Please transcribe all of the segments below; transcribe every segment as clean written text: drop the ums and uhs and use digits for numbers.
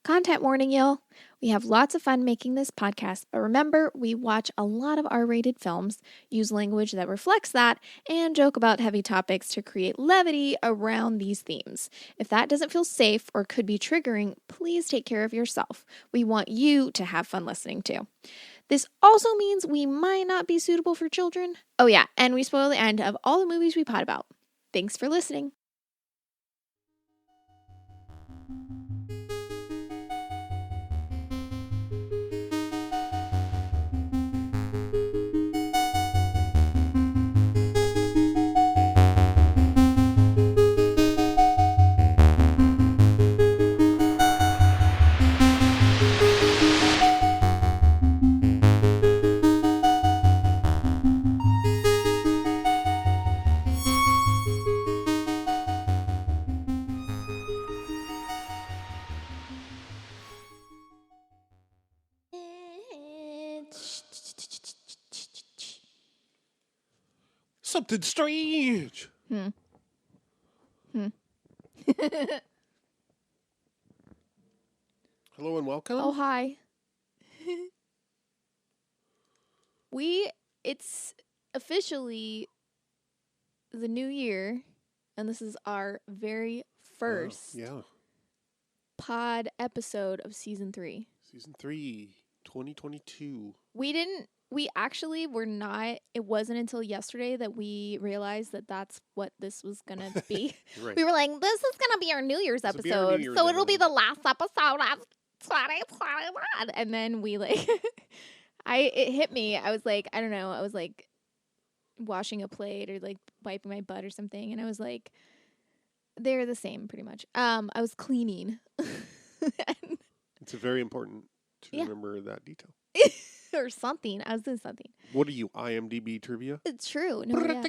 Content warning, y'all. We have lots of fun making this podcast, but remember, we watch a lot of R-rated films, use language that reflects that, and joke about heavy topics to create levity around these themes. If that doesn't feel safe or could be triggering, please take care of yourself. We want you to have fun listening too. This also means we might not be suitable for children. Oh yeah, and we spoil the end of all the movies we pod about. Thanks for listening. Something strange. Hello and welcome. Oh, hi. It's officially the new year, and this is our very first pod episode of season 3. Season 3, 2022. We actually were not, it wasn't until yesterday that we realized that that's what this was going to be. Right. We were like, this is going to be our New Year's episode, so it'll be the last episode of 2021. And then we it hit me. I was like, I don't know. I was like washing a plate or like wiping my butt or something. And I was like, they're the same pretty much. I was cleaning. It's very important to remember that detail. Or something. I was doing something. What are you, IMDb trivia? It's true. No,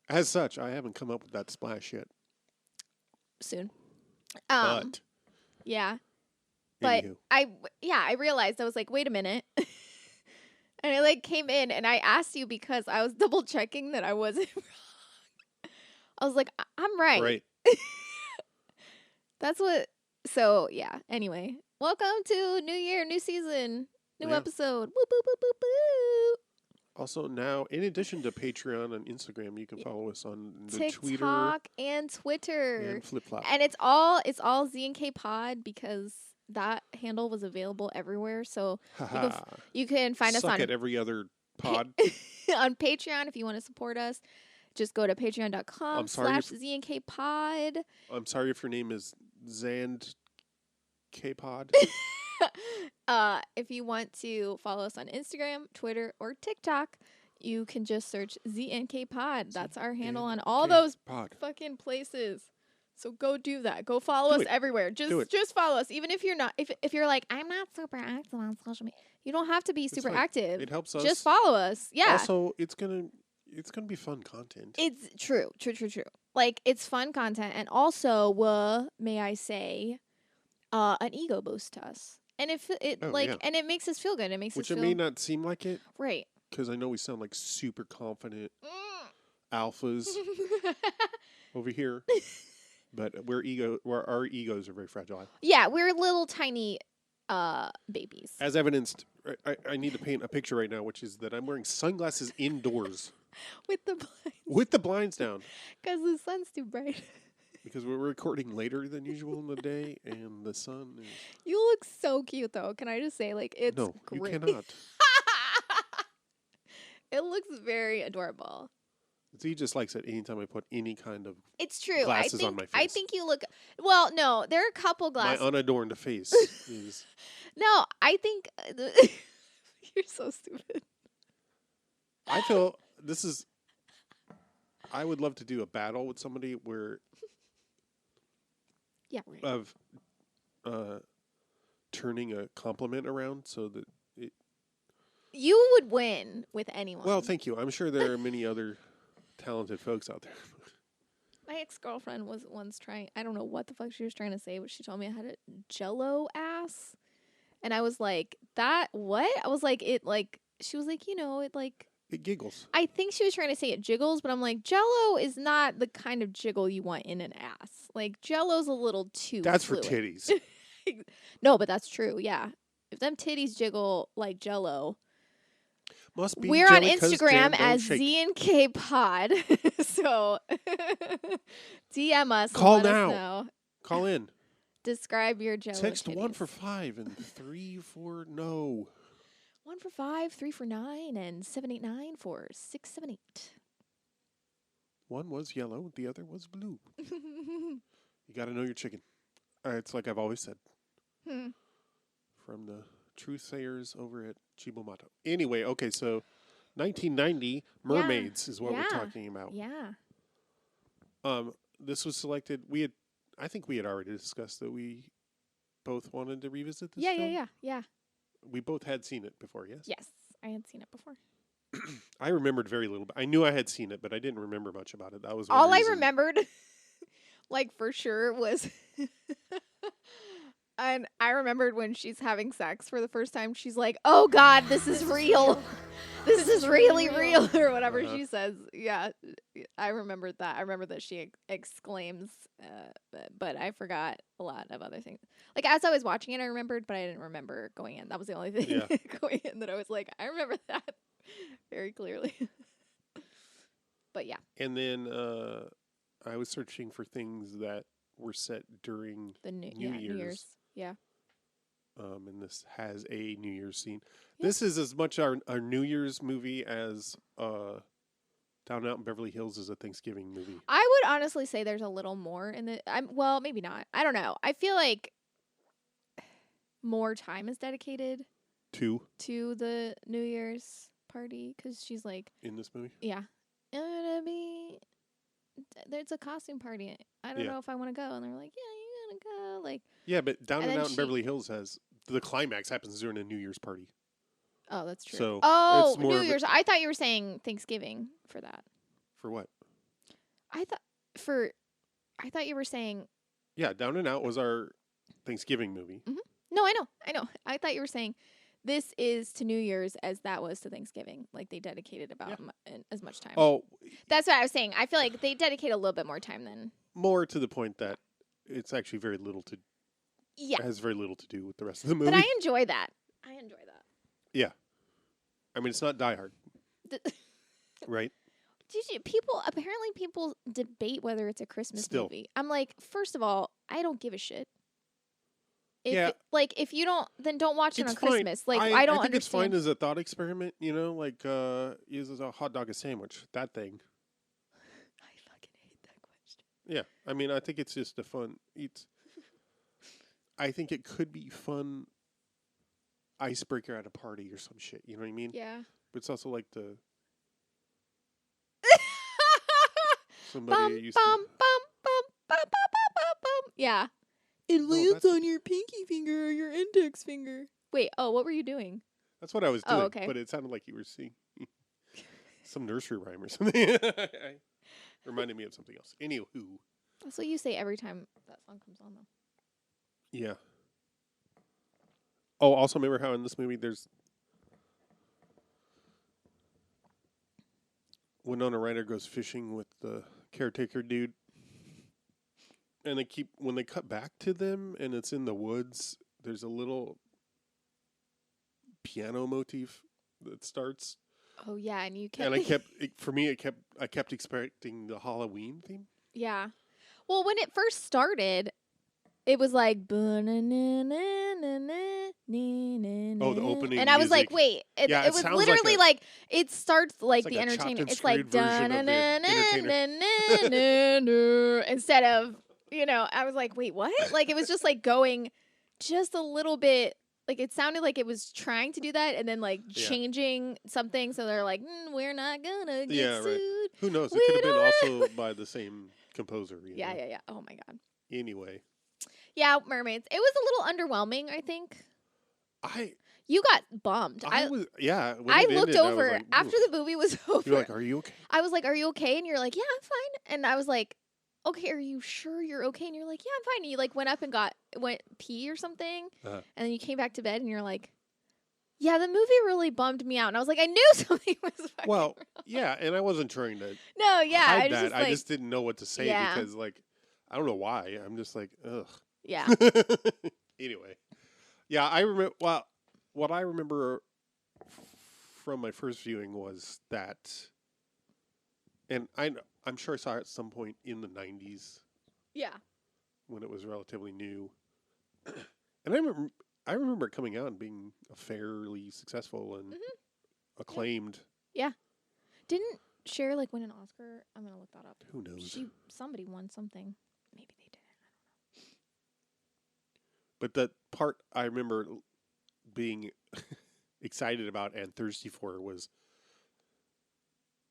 As such, I haven't come up with that splash yet. Soon. But. Yeah. But anywho. I realized, I was like, wait a minute. And I came in and I asked you because I was double checking that I wasn't wrong. I was like, I'm right. Right. That's what. So yeah. Anyway, welcome to New Year, new season, new episode. Woo, boo, boo, boo, boo. Also, now, in addition to Patreon and Instagram, you can follow us on the TikTok and Twitter and Flip-Flop. And it's all Z&K Pod because that handle was available everywhere. So you can find us on at every other pod on Patreon if you want to support us. Just go to patreon.com/ZNK Pod. I'm sorry if your name is Zand K Pod. If you want to follow us on Instagram, Twitter, or TikTok, you can just search ZNK Pod. That's our handle on all those fucking places. So go do that. Go follow us everywhere. Just follow us. Even if you're not, if you're like, I'm not super active on social media, you don't have to be super active. It helps us. Just follow us. Yeah. Also, it's gonna be fun content. It's true. Like, it's fun content, and also, may I say, an ego boost to us. And if it and it makes us feel good. It makes Which us feel. It may not seem like it, right? Because I know we sound like super confident alphas over here, but our egos are very fragile. Yeah, we're little tiny babies. As evidenced, I need to paint a picture right now, which is that I'm wearing sunglasses indoors. With the blinds down. Because the sun's too bright. Because we're recording later than usual in the day, and the sun is... You look so cute, though. Can I just say, it's no, great. You cannot. It looks very adorable. Z just likes it anytime I put any kind of it's true. glasses on my face. I think you look... Well, no, there are a couple glasses. My unadorned face is... No, I think... You're so stupid. I feel this is... I would love to do a battle with somebody where... Yeah, right. Of turning a compliment around so that it... You would win with anyone. Well, thank you. I'm sure there are many other talented folks out there. My ex-girlfriend was once trying... I don't know what the fuck she was trying to say, but she told me I had a jello ass. And I was like, that... What? I was like, it like... She was like, it like... It giggles. I think she was trying to say it jiggles, but I'm like, Jell-O is not the kind of jiggle you want in an ass. Like, Jell-O's a little too That's fluid. for titties. No, but that's true, yeah. If them titties jiggle like Jell-O. Must be We're on jelly 'cause Instagram jam don't as shake. Z&K Pod. So DM us Call and let now. us know. Call in. Describe your Jell-O Text titties. 1 for 5 and 3 for no. 1 for 5, 3 for 9, and 789 for 678. One was yellow, the other was blue. You got to know your chicken. It's like I've always said. From the truth-sayers over at Chibomato. Anyway, okay, so 1990, Mermaids is what we're talking about. Yeah. This was selected. I think we had already discussed that we both wanted to revisit this film. Yeah. We both had seen it before, yes? Yes, I had seen it before. I remembered very little. I knew I had seen it, but I didn't remember much about it. That was all one I reason. remembered, like for sure, was. And I remembered when she's having sex for the first time, she's like, "Oh God, this is real. This is really real," or whatever she says. Yeah, I remembered that. I remember that she exclaims, but I forgot a lot of other things. Like as I was watching it, I remembered, but I didn't remember going in. That was the only thing going in that I was like, I remember that very clearly. But yeah. And then I was searching for things that were set during The New Year's. New Year's. Yeah. And this has a New Year's scene. Yeah. This is as much our New Year's movie as Down and Out in Beverly Hills is a Thanksgiving movie. I would honestly say there's a little more in the. Well, maybe not. I don't know. I feel like more time is dedicated to the New Year's party because she's like in this movie. Yeah, there's a costume party. I don't know if I want to go, and they're like, yeah, you gotta go. Like but Down and Out in Beverly Hills has the climax happens during a New Year's party. Oh, that's true. So it's New Year's. I thought you were saying Thanksgiving for that. For what? I thought you were saying. Yeah, Down and Out was our Thanksgiving movie. Mm-hmm. No, I know. I thought you were saying this is to New Year's as that was to Thanksgiving. Like they dedicated about as much time. Oh, that's what I was saying. I feel like they dedicate a little bit more time than. More to the point that it's actually very little to. Yeah. It has very little to do with the rest of the movie. But I enjoy that. Yeah. I mean, it's not Die Hard. Right? People debate whether it's a Christmas movie. I'm like, first of all, I don't give a shit. If you don't, then don't watch it on Christmas. Like, I don't think understand. It's fine as a thought experiment, like, uses a hot dog a sandwich. That thing. I fucking hate that question. Yeah. I mean, I think it's just a fun. I think it could be fun icebreaker at a party or some shit. You know what I mean? Yeah. But it's also like the somebody used to. Yeah. It lands on your pinky finger or your index finger. Wait. Oh, what were you doing? That's what I was doing. Okay. But it sounded like you were singing some nursery rhyme or something. Reminded me of something else. Anywho. That's what you say every time that song comes on, though. Yeah. Oh, also remember how in this movie there's Winona Ryder goes fishing with the caretaker dude, and when they cut back to them and it's in the woods, there's a little piano motif that starts. Oh yeah, and you kept. And I kept expecting the Halloween theme. Yeah. Well, when it first started, it was like, oh, the ooping and I was music. like, wait, it was literally like it starts like the entertainment. It's like instead of I was like, wait, what? Like it was just like going just a little bit. Like it sounded like it was trying to do that and then like changing something. So they're like, we're not gonna get sued. Right. Who knows? It could have been also by the same composer. Yeah. Oh my god. Anyway. Yeah, Mermaids. It was a little underwhelming, I think. You got bummed. I was, yeah. I looked over like, after the movie was over. You're like, are you okay? I was like, are you okay? And you're like, yeah, I'm fine. And I was like, okay, are you sure you're okay? And you're like, yeah, I'm fine. And you like went up and went pee or something. And then you came back to bed and you're like, Yeah, the movie really bummed me out, and I was like, I knew something was fucking Well, wrong. yeah, and I wasn't trying to No, yeah, hide I was that. just I like, just didn't know what to say yeah. because, like, I don't know why. I'm just like, ugh. Yeah. Anyway, yeah, I remember. Well, what I remember from my first viewing was that, and I'm sure I saw it at some point in the '90s Yeah. when it was relatively new, and I remember it coming out and being a fairly successful and acclaimed. Yeah. Didn't Cher like win an Oscar? I'm gonna look that up. Who knows? Somebody won something. Maybe they didn't. But the part I remember being excited about and thirsty for was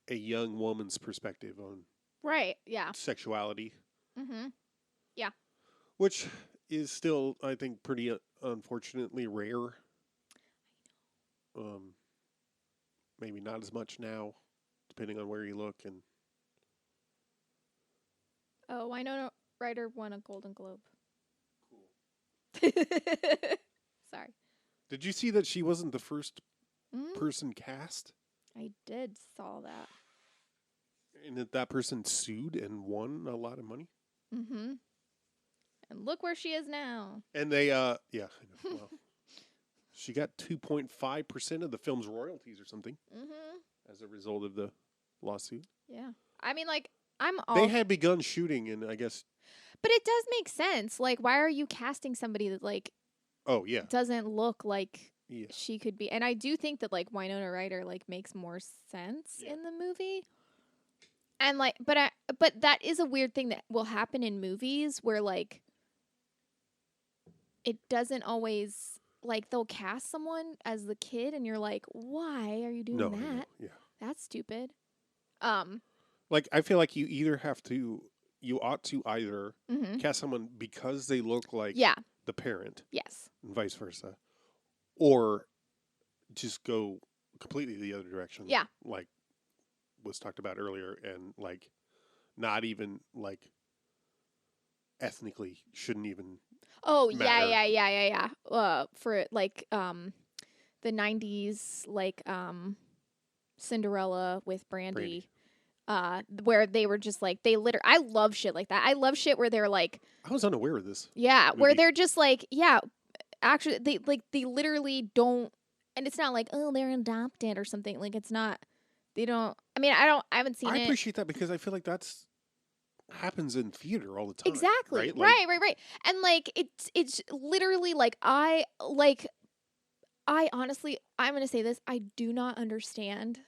a young woman's perspective on Right. Yeah. sexuality, Mm-hmm. which is still, I think, pretty unfortunately rare. Maybe not as much now, depending on where you look. And Oh, Winona Ryder won a Golden Globe. Cool. Sorry. did you see that she wasn't the first Mm-hmm. person cast, I did saw that. and that person sued and won a lot of money? Mm-hmm. And look where she is now. And they, yeah, I know. Well, she got 2.5% of the film's royalties or something Mm-hmm. as a result of the lawsuit. Yeah. I mean, like, I'm all... They had begun shooting, and I guess... But it does make sense. Like, why are you casting somebody that, like... Oh, yeah. Doesn't look like Yeah. she could be... And I do think that, like, Winona Ryder, like, makes more sense in the movie. And, like... But that is a weird thing that will happen in movies where, like... It doesn't always... Like, they'll cast someone as the kid, and you're like, why are you doing No, that? yeah. That's stupid. Like, I feel like you either have to... You ought to either Mm-hmm. cast someone because they look like Yeah. the parent, Yes. and vice versa, or just go completely the other direction. Yeah. Like was talked about earlier, and like not even like ethnically shouldn't even. Oh, matter. yeah. For like the 90s, like Cinderella with Brandy. Where they were just like I love shit like that. I love shit where they're like, I was unaware of this. yeah, movie. where they're just like, yeah, actually they literally don't, and it's not like, oh, they're adopted or something. Like, it's not, they don't, I mean, I haven't seen it. I appreciate that because I feel like that's happens in theater all the time. Exactly. Right. Like, Right. And like it's literally like I honestly, I'm going to say this, I do not understand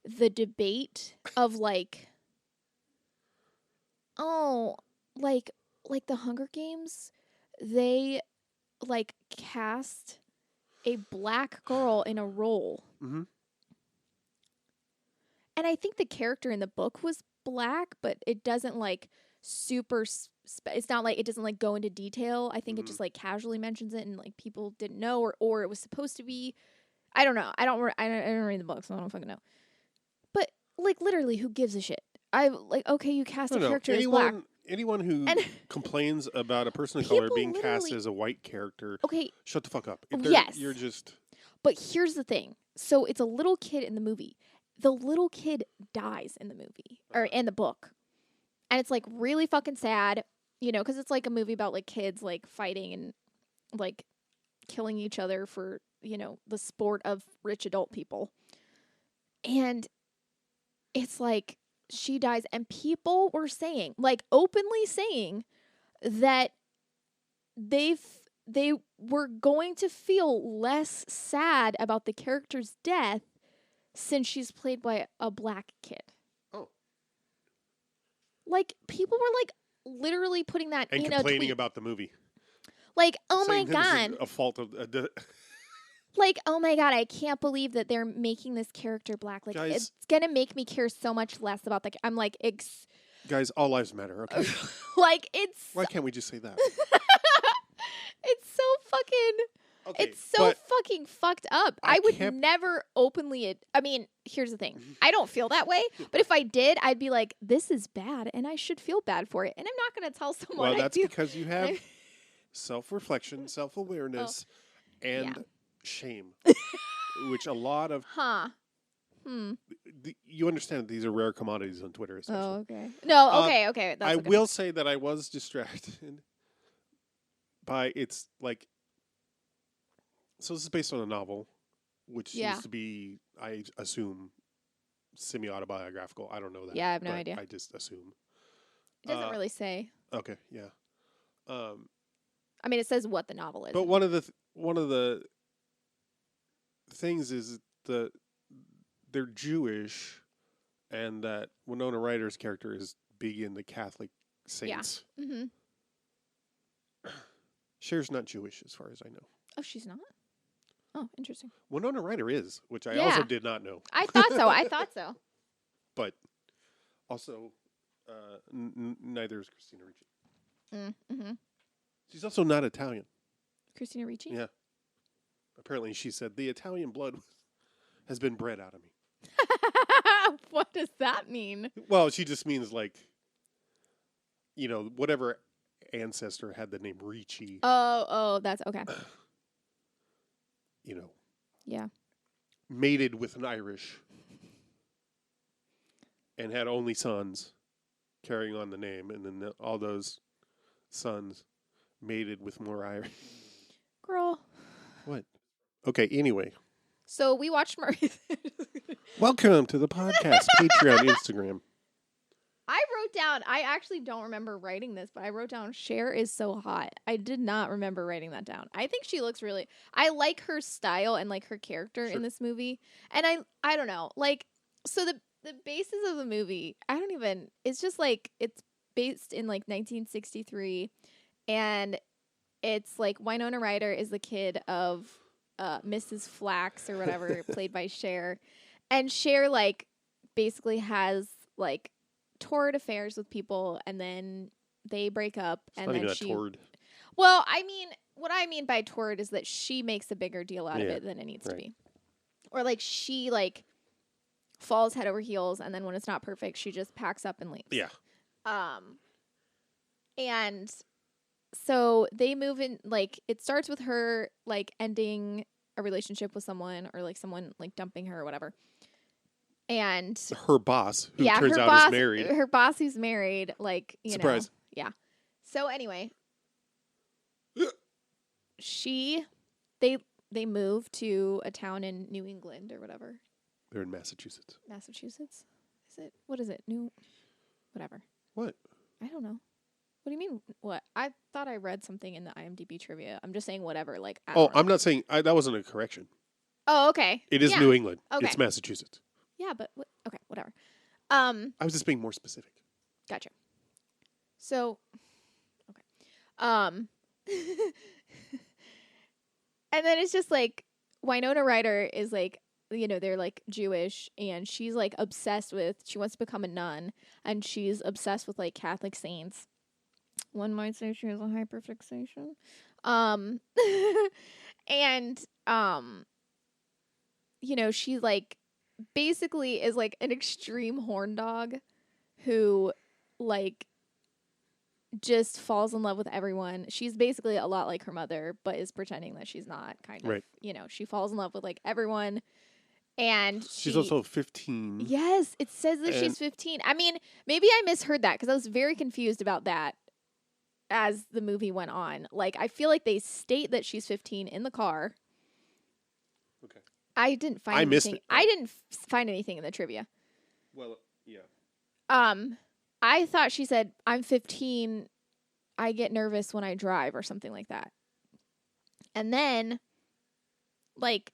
the debate of like, oh, like the Hunger Games, they like cast a black girl in a role. Mm-hmm. And I think the character in the book was black, but it doesn't like super it's not like, it doesn't like go into detail. I think it just like casually mentions it, and like people didn't know, or it was supposed to be. I don't know. I don't read the book, so I don't fucking know. But like, literally, who gives a shit? I like, okay, you cast a character as black. Anyone who complains about a person of color being cast as a white character, okay, shut the fuck up. Yes, you're just. But here's the thing. So it's a little kid in the movie. The little kid dies in the movie or in the book, and it's like really fucking sad, you know, because it's like a movie about like kids like fighting and like killing each other for, you know, the sport of rich adult people. And it's like she dies, and people were saying, like openly saying, that they were going to feel less sad about the character's death since she's played by a black kid. Oh. Like, people were like literally putting that and in a tweet. complaining about the movie. Like, oh my Saying that this God. is a fault of Like, oh my God, I can't believe that they're making this character black. Like, Guys, it's gonna make me care so much less about the. I'm like, guys, all lives matter. Okay. like, it's. Why can't we just say that? It's so fucking. Okay, it's so fucking fucked up. I would never openly. I mean, here's the thing. I don't feel that way. But if I did, I'd be like, this is bad, and I should feel bad for it. And I'm not going to tell someone. Well, that's because you have self-reflection, self-awareness, and shame, which a lot of you understand these are rare commodities on Twitter. Essentially. Oh, okay. No, okay. That's I okay. will say that I was distracted by it's like. So this is based on a novel, which seems to be, I assume, semi-autobiographical. I don't know that. Yeah, I have no idea. I just assume. It doesn't really say. Okay, yeah. I mean, it says what the novel is. But one of the things is they're Jewish, and that Winona Ryder's character is big in the Catholic saints. Yeah. Mm-hmm. Cher's not Jewish, as far as I know. Oh, she's not? Oh, interesting. Winona Ryder is, which I also did not know. I thought so. But also, neither is Christina Ricci. Mm-hmm. She's also not Italian. Christina Ricci? Yeah. Apparently, she said, the Italian blood has been bred out of me. What does that mean? Well, she just means like, whatever ancestor had the name Ricci. Oh, that's okay. Yeah. Mated with an Irish and had only sons carrying on the name, and then all those sons mated with more Irish. Girl. What? Okay, anyway. So we watched Mermaids. Welcome to the podcast, Patreon, Instagram. I actually don't remember writing this, but I wrote down Cher is so hot. I did not remember writing that down. I think she looks I like her style and like her character in this movie. And I don't know, like, so the basis of the movie, it's just like, it's based in like 1963, and it's like Winona Ryder is the kid of Mrs. Flax or whatever, played by Cher. And Cher like basically has like torrid affairs with people, and then they break up. It's and not then even torrid. Well, I mean, what I mean by torrid is that she makes a bigger deal out of it than it needs to be, or like she like falls head over heels, and then when it's not perfect, she just packs up and leaves. Yeah. And so they move in. Like, it starts with her like ending a relationship with someone, or like someone like dumping her or whatever. And her boss, who turns out is married. Her boss who's married, like, Surprise. Yeah. So anyway, they move to a town in New England or whatever. They're in Massachusetts. Massachusetts? What is it? Whatever. What? I don't know. What do you mean? What? I thought I read something in the IMDb trivia. I'm just saying whatever. Like, I'm not saying that wasn't a correction. Oh, okay. It is New England. Okay. It's Massachusetts. Yeah, but okay, whatever. I was just being more specific. Gotcha. So, okay. And then it's just like Winona Ryder is like, they're like Jewish, and she's like she wants to become a nun, and she's obsessed with like Catholic saints. One might say she has a hyperfixation. And she like basically is like an extreme horn dog who like just falls in love with everyone. She's basically a lot like her mother, but is pretending that she's not, kind of. Right. She falls in love with like everyone. And she's also 15. Yes, it says that she's 15. I mean, maybe I misheard that, because I was very confused about that as the movie went on. Like, I feel like they state that she's 15 in the car. Okay. I didn't find anything. Missed it. I didn't find anything in the trivia. Well, yeah. I thought she said, I'm 15, I get nervous when I drive, or something like that. And then, like,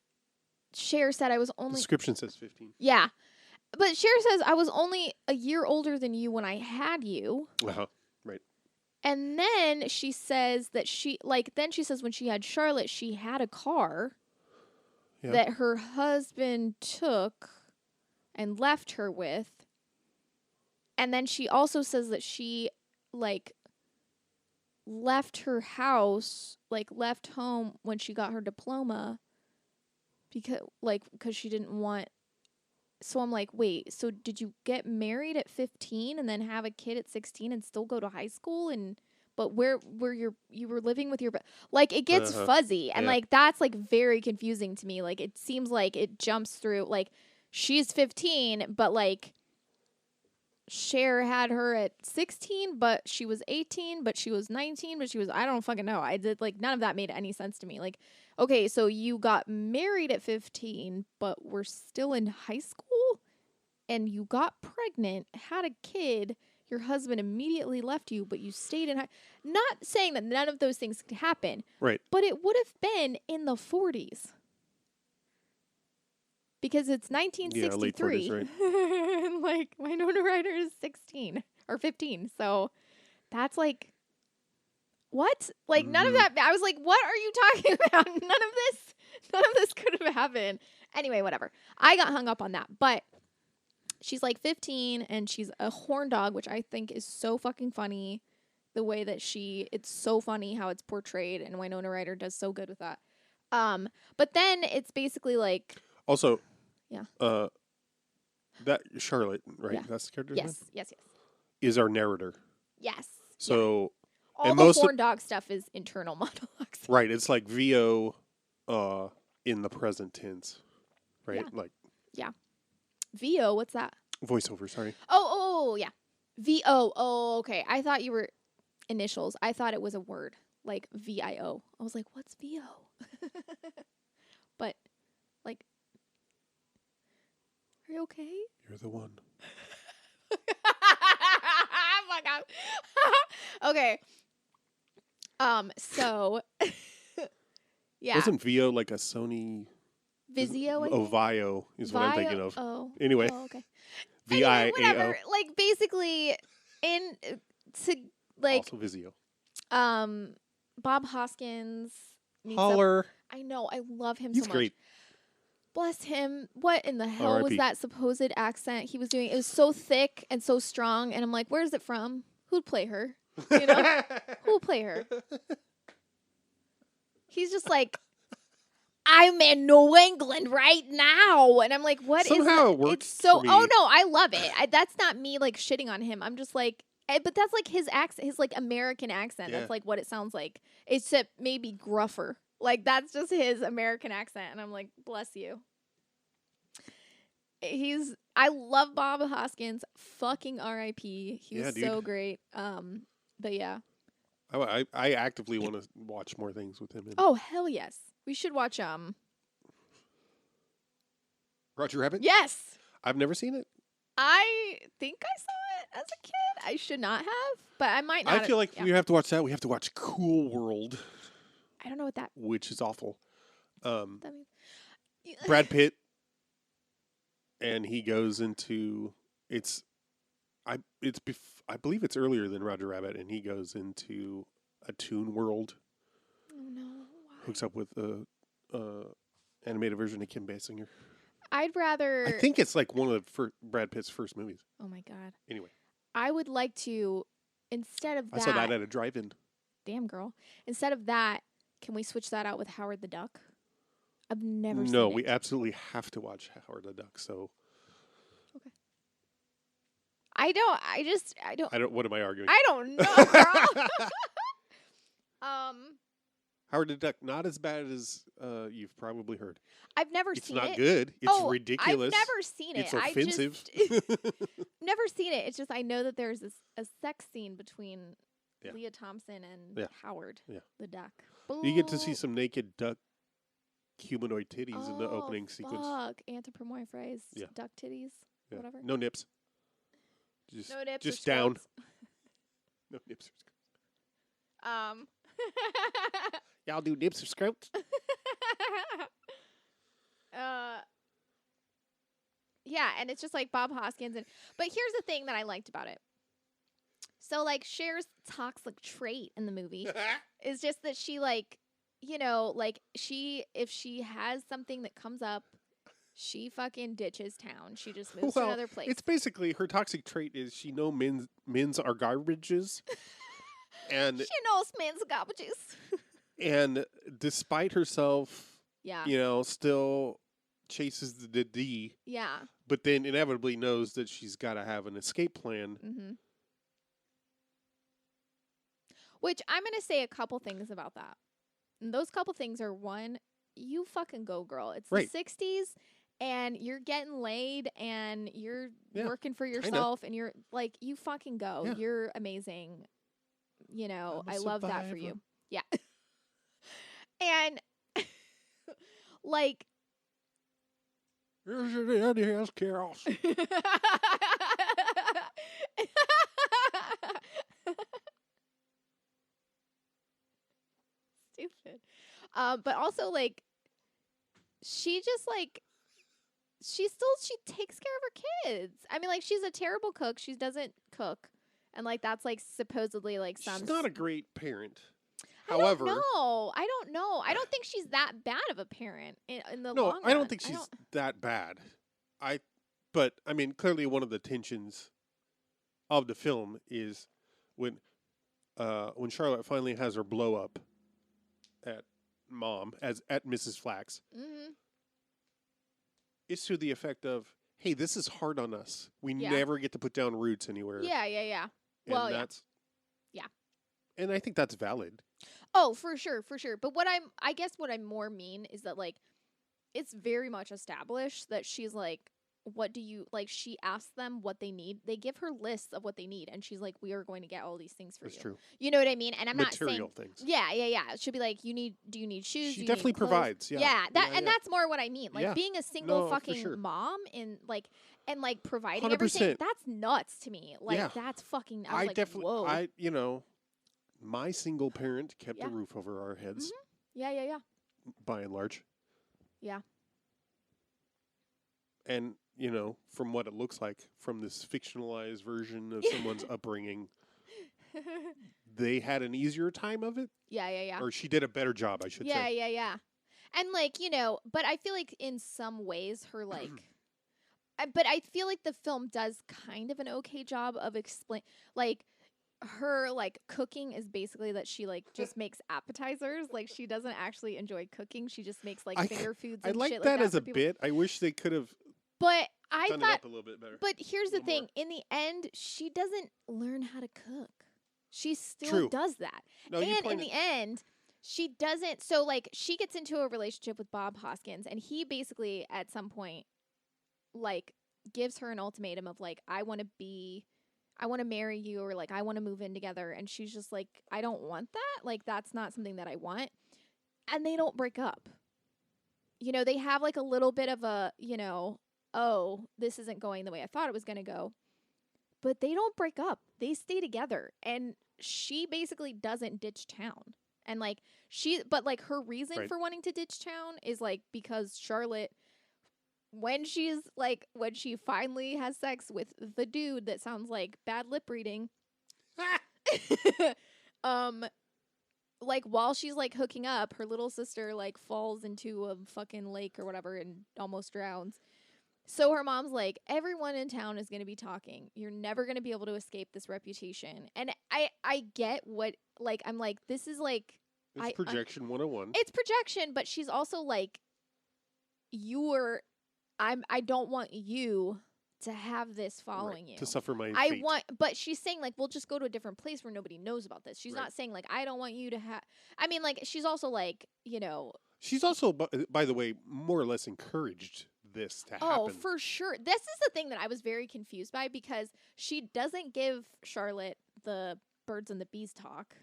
Cher said I was only... The description says 15. Yeah. But Cher says I was only a year older than you when I had you. Uh-huh. Right. And then she says that then she says when she had Charlotte, she had a car that her husband took and left her with. And then she also says that she, like, left her house, like, left home when she got her diploma because she didn't want... So I'm like, wait, so did you get married at 15 and then have a kid at 16 and still go to high school but where you were living with your like it gets fuzzy and Yeah. like that's like very confusing to me. Like it seems like it jumps through like she's 15, but like Cher had her at 16, but she was 18, but she was 19, but she was, I don't fucking know. I did like, none of that made any sense to me. Like, okay, so you got married at 15, but we're still in high school and you got pregnant, had a kid, your husband immediately left you, but you stayed in not saying that none of those things could happen. Right. But it would have been in the 40s. Because it's 1963. Yeah, late 40s, right? And like Winona Ryder is 16 or 15. So that's like what? Like none of that. I was like, what are you talking about? None of this could have happened. Anyway, whatever. I got hung up on that. But she's like 15 and she's a horn dog, which I think is so fucking funny. The way that it's so funny how it's portrayed, and Winona Ryder does so good with that. But then it's basically like also, yeah. That Charlotte, right? Yeah. That's the character's Yes, name? yes. Is our narrator. Yes. So all the horn dog stuff is internal monologues. Right. It's like VO in the present tense. Right? Yeah. Like VO, what's that? voiceover, sorry. Oh, yeah. VO. Oh, okay. I thought you were initials. I thought it was a word. Like VIO. I was like, what's VO? But like, are you okay? You're the one. Fuck off. Okay. So yeah. Wasn't VO like a Sony Vizio? Vio is what I'm thinking of. Oh. Anyway. Oh, okay. VIAO. Whatever. Like basically Also Vizio. Bob Hoskins Holler. I know, I love him He's so much. great. Bless him. What in the hell R.I.P. was that supposed accent he was doing? It was so thick and so strong, and I'm like, where's it from? Who'd play her? You know? Who'll play her? He's just like, I'm in New England right now. And I'm like, what is Somehow it works It's so, for me. oh no, I love it. That's not me like shitting on him. I'm just like, but that's like his accent, his like American accent. Yeah. That's like what it sounds like. Except maybe gruffer. Like that's just his American accent. And I'm like, bless you. I love Bob Hoskins. Fucking R.I.P. He was so great. But yeah. I actively want to watch more things with him. Oh, hell yes. We should watch Roger Rabbit? Yes. I've never seen it. I think I saw it as a kid. I should not have, but I might not. I feel like we have to watch that. We have to watch Cool World. I don't know what that. Which is awful. That means. Brad Pitt, and he goes into I believe it's earlier than Roger Rabbit, and he goes into a Toon World. Oh no! Why? Hooks up with the animated version of Kim Basinger. I'd rather. I think it's like one of Brad Pitt's first movies. Oh my god! Anyway, I would like to instead of that. I saw that at a drive-in. Damn girl! Instead of that, can we switch that out with Howard the Duck? I've never seen it. No, we absolutely have to watch Howard the Duck. So. Okay. I don't. What am I arguing? I don't know, girl. Howard the Duck, not as bad as you've probably heard. I've never It's seen it. not good. It's ridiculous. I've never seen it. It's offensive. Never seen it. It's just I know that there's a sex scene between Leah Thompson and Howard the Duck. You get to see some naked duck humanoid titties in the opening sequence. Fuck, anthropomorphized duck titties, whatever. No nips. No nips. Just or down. scrotes. No nips. Y'all do nips or scrotes? Yeah, and it's just like Bob Hoskins but here's the thing that I liked about it. So like Cher's toxic trait in the movie is just that she like, like if she has something that comes up, she fucking ditches town. She just moves to another place. It's basically her toxic trait is she knows men's are garbages. And she knows men's garbages. And despite herself, still chases the D. Yeah. But then inevitably knows that she's got to have an escape plan. Mm-hmm. Which I'm going to say a couple things about that. And those couple things are, one, you fucking go, girl. It's Right. the 60s and you're getting laid and you're Yeah, working for kinda. yourself and you're like, you fucking go. Yeah. You're amazing. You know, I'm a I love that for survivor. you. Yeah. And like, Here's the end. Here's chaos. stupid. But also like, she just like, she takes care of her kids. I mean, like, she's a terrible cook. She doesn't cook, and like that's like supposedly like some. She's not a great parent. I However, don't know. I don't think she's that bad of a parent in the long run. I don't think she's that bad. But I mean, clearly one of the tensions of the film is when Charlotte finally has her blow up at mom at Mrs. Flax. Mm-hmm. It's to the effect of, "Hey, this is hard on us. We Yeah. never get to put down roots anywhere." Yeah. And Well, that's, yeah. And I think that's valid. Oh, for sure. But I guess what I more mean is that like, it's very much established that she's like, what do you like? She asks them what they need. They give her lists of what they need, and she's like, "We are going to get all these things for That's you." true. You know what I mean? And I'm Material not saying things. Yeah. She'll be like, do you need shoes? She Do you definitely need clothes?" provides. Yeah. That's more what I mean. Like Yeah. being a single No, for fucking sure. mom and like providing 100%. everything. That's nuts to me. Like Yeah. that's fucking. I was like, definitely. whoa. My single parent kept Yeah. a roof over our heads, Yeah. by and large. Yeah. And, from what it looks like from this fictionalized version of someone's upbringing, they had an easier time of it. Yeah. Or she did a better job, I should say. Yeah. And like, but I feel like in some ways her like but I feel like the film does kind of an okay job of like her like cooking is basically that she like just makes appetizers. Like she doesn't actually enjoy cooking. She just makes like finger foods I and like shit that like as that a for people. bit. I wish they could have But I done it thought up a little bit better. But here's the thing, more. in the end she doesn't learn how to cook. She still True. does that. No, you And in pointed- the end she doesn't. So like she gets into a relationship with Bob Hoskins, and he basically at some point like gives her an ultimatum of like, I want to marry you, or like I want to move in together, and she's just like, I don't want that. Like that's not something that I want. And they don't break up. They have like a little bit of a, oh, this isn't going the way I thought it was going to go. But they don't break up. They stay together, and she basically doesn't ditch town. And like but like her reason for wanting to ditch town is like because Charlotte, when she finally has sex with the dude that sounds like bad lip reading, like while she's like hooking up, her little sister like falls into a fucking lake or whatever and almost drowns. So her mom's like, everyone in town is going to be talking. You're never going to be able to escape this reputation. And I get what, like, I'm like, this is like... It's projection 101. It's projection, but she's also like, I don't want you to have this following you. To suffer my fate. But she's saying like, we'll just go to a different place where nobody knows about this. She's not saying like, I don't want you to have... I mean, like, she's also like, She's also, by the way, more or less encouraged this to happen. Oh, for sure. This is the thing that I was very confused by, because she doesn't give Charlotte the birds and the bees talk.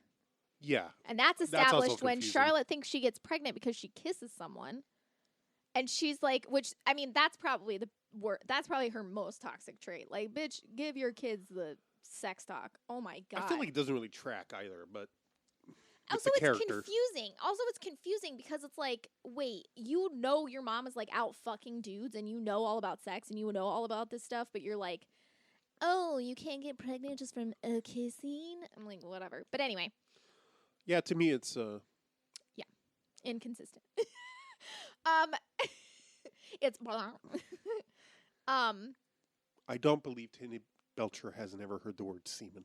Yeah. And that's established when Charlotte thinks she gets pregnant because she kisses someone. And she's like, that's probably her most toxic trait. Like, bitch, give your kids the sex talk. Oh my God. I feel like it doesn't really track either, but Also, it's confusing because it's like, wait, your mom is like out fucking dudes and you know all about sex and you know all about this stuff, but you're like, oh, you can't get pregnant just from kissing? I'm like, whatever. But anyway. Yeah, to me it's yeah, inconsistent. It's I don't believe Tiny Belcher has never heard the word semen.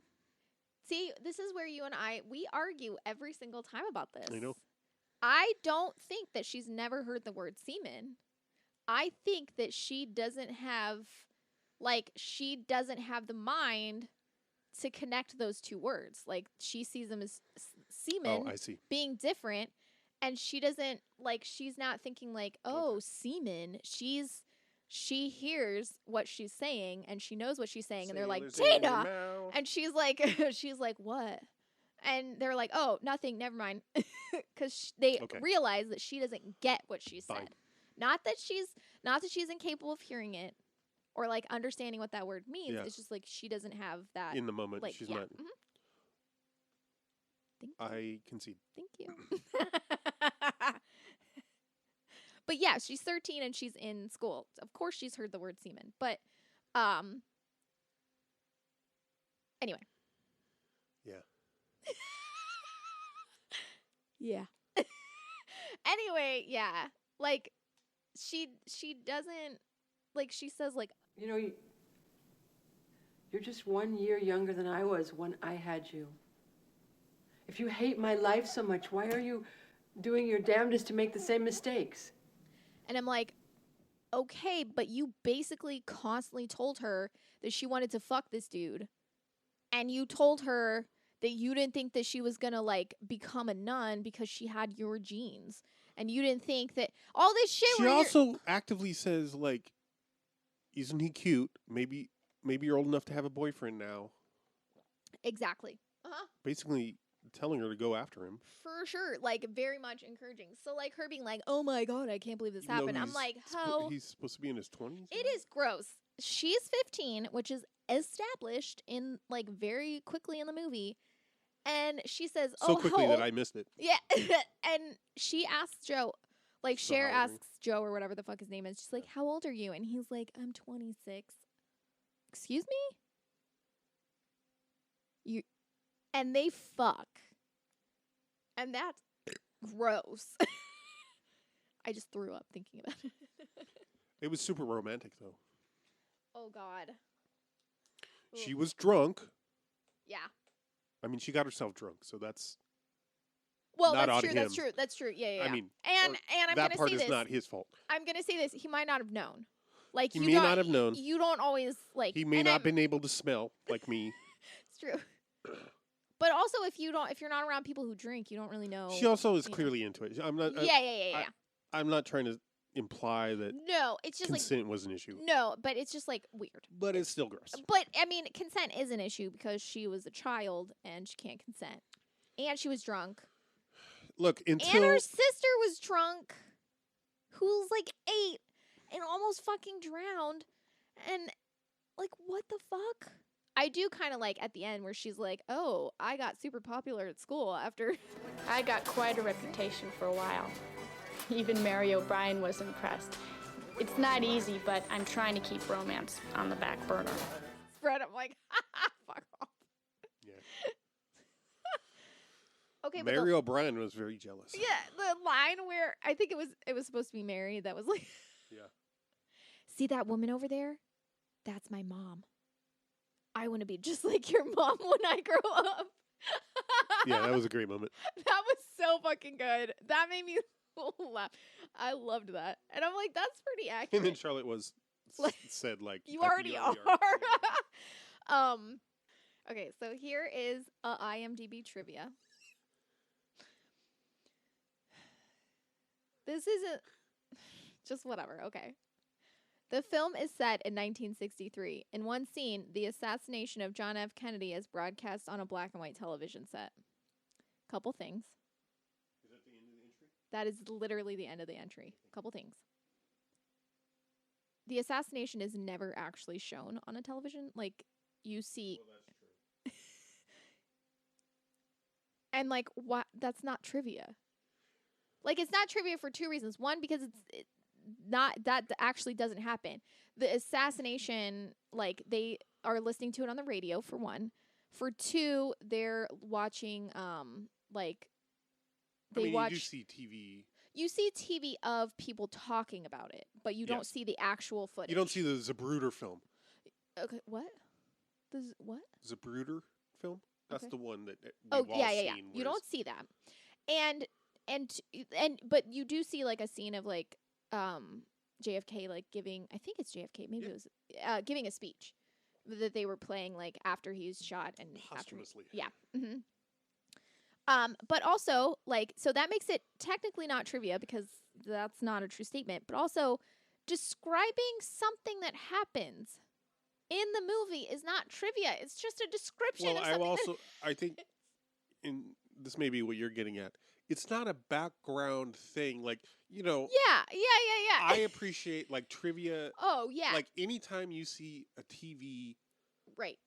See, this is where you and we argue every single time about this. I know. I don't think that she's never heard the word semen. I think that she doesn't have the mind to connect those two words. Like, she sees them as semen I see. being different, and she doesn't, like, she's not thinking, like, oh, semen. She hears what she's saying, and she knows what she's saying, and they're like, Tina! And she's like, what? And they're like, oh, nothing, never mind. Because they realize that she doesn't get what she said. Not that she's incapable of hearing it or, like, understanding what that word means. Yeah. It's just, like, she doesn't have that. In the moment, like, she's not. Mm-hmm. Thank you. I concede. Thank you. But, yeah, she's 13 and she's in school. Of course she's heard the word semen. But, anyway. Yeah. Yeah. Anyway, yeah. Like, she doesn't, like, she says, like, you know, you're just 1 year younger than I was when I had you. If you hate my life so much, why are you doing your damnedest to make the same mistakes? And I'm like, okay, but you basically constantly told her that she wanted to fuck this dude. And you told her that you didn't think that she was going to, like, become a nun because she had your genes. And you didn't think that all this shit. She also actively says, like, isn't he cute? Maybe you're old enough to have a boyfriend now. Exactly. Uh-huh. Basically telling her to go after him. For sure. Like, very much encouraging. So, like, her being like, oh my God, I can't believe this happened. I'm like, ho. He's supposed to be in his 20s? It is gross. She's 15, which is established in, like, very quickly in the movie. And she says, so quickly that I missed it. Yeah. And she asks Joe, like, Cher asks Joe or whatever the fuck his name is. She's like, how old are you? And he's like, I'm 26. Excuse me? And they fuck. And that's gross. I just threw up thinking about it. It was super romantic, though. Oh, God. She was drunk. Yeah. I mean, she got herself drunk, so that's that's true. That's true. Yeah. I mean, and I'm that gonna part say is this. Not his fault. I'm gonna say this. He might not have known. Like, he may not have known. You don't always, like. He may not have been able to smell like me. It's true. But also, if you're not around people who drink, you don't really know. She also is clearly into it. I'm not. Yeah. I'm not trying to imply that. No, it's just consent was an issue. No, but it's just, like, weird. But it's still gross. But I mean, consent is an issue because she was a child and she can't consent, and she was drunk. Look, and her sister was drunk, who was like 8 and almost fucking drowned, and, like, what the fuck? I do kind of like at the end where she's like, oh, I got super popular at school after. I got quite a reputation for a while. Even Mary O'Brien was impressed. It's not easy, but I'm trying to keep romance on the back burner. Fred, I'm like, fuck off. Yeah. Okay, Mary O'Brien was very jealous. Yeah, the line where I think it was supposed to be Mary that was like, yeah. See that woman over there? That's my mom. I want to be just like your mom when I grow up. Yeah, that was a great moment. That was so fucking good. That made me laugh. I loved that. And I'm like, that's pretty accurate. And then Charlotte said, like, you already are. Okay, so here is IMDb trivia. This isn't just whatever. Okay. The film is set in 1963. In one scene, the assassination of John F. Kennedy is broadcast on a black and white television set. Couple things. Is that the end of the entry? That is literally the end of the entry. Couple things. The assassination is never actually shown on a television. Like, you see... Well, that's true. And, like, what? That's not trivia. Like, it's not trivia for two reasons. One, because it's not, that actually doesn't happen. The assassination, like, they are listening to it on the radio, for one. For two, they're watching, like, you do see TV. You see TV of people talking about it, but you don't see the actual footage. You don't see the Zapruder film. Okay, what? What? Zapruder film? That's the one that we've all yeah. seen. You don't see that. But you do see, like, a scene of, like, JFK, like, giving, I think it's JFK, maybe it was, giving a speech. that they were playing like after he's shot and Posthumously. Yeah. Mm-hmm. But also, like, so that makes it technically not trivia because that's not a true statement, but also describing something that happens in the movie is not trivia. It's just a description of something. I think, in this may be what you're getting at, it's not a background thing. Like, Yeah. I appreciate, like, trivia. Oh, yeah. Like, anytime you see a TV right.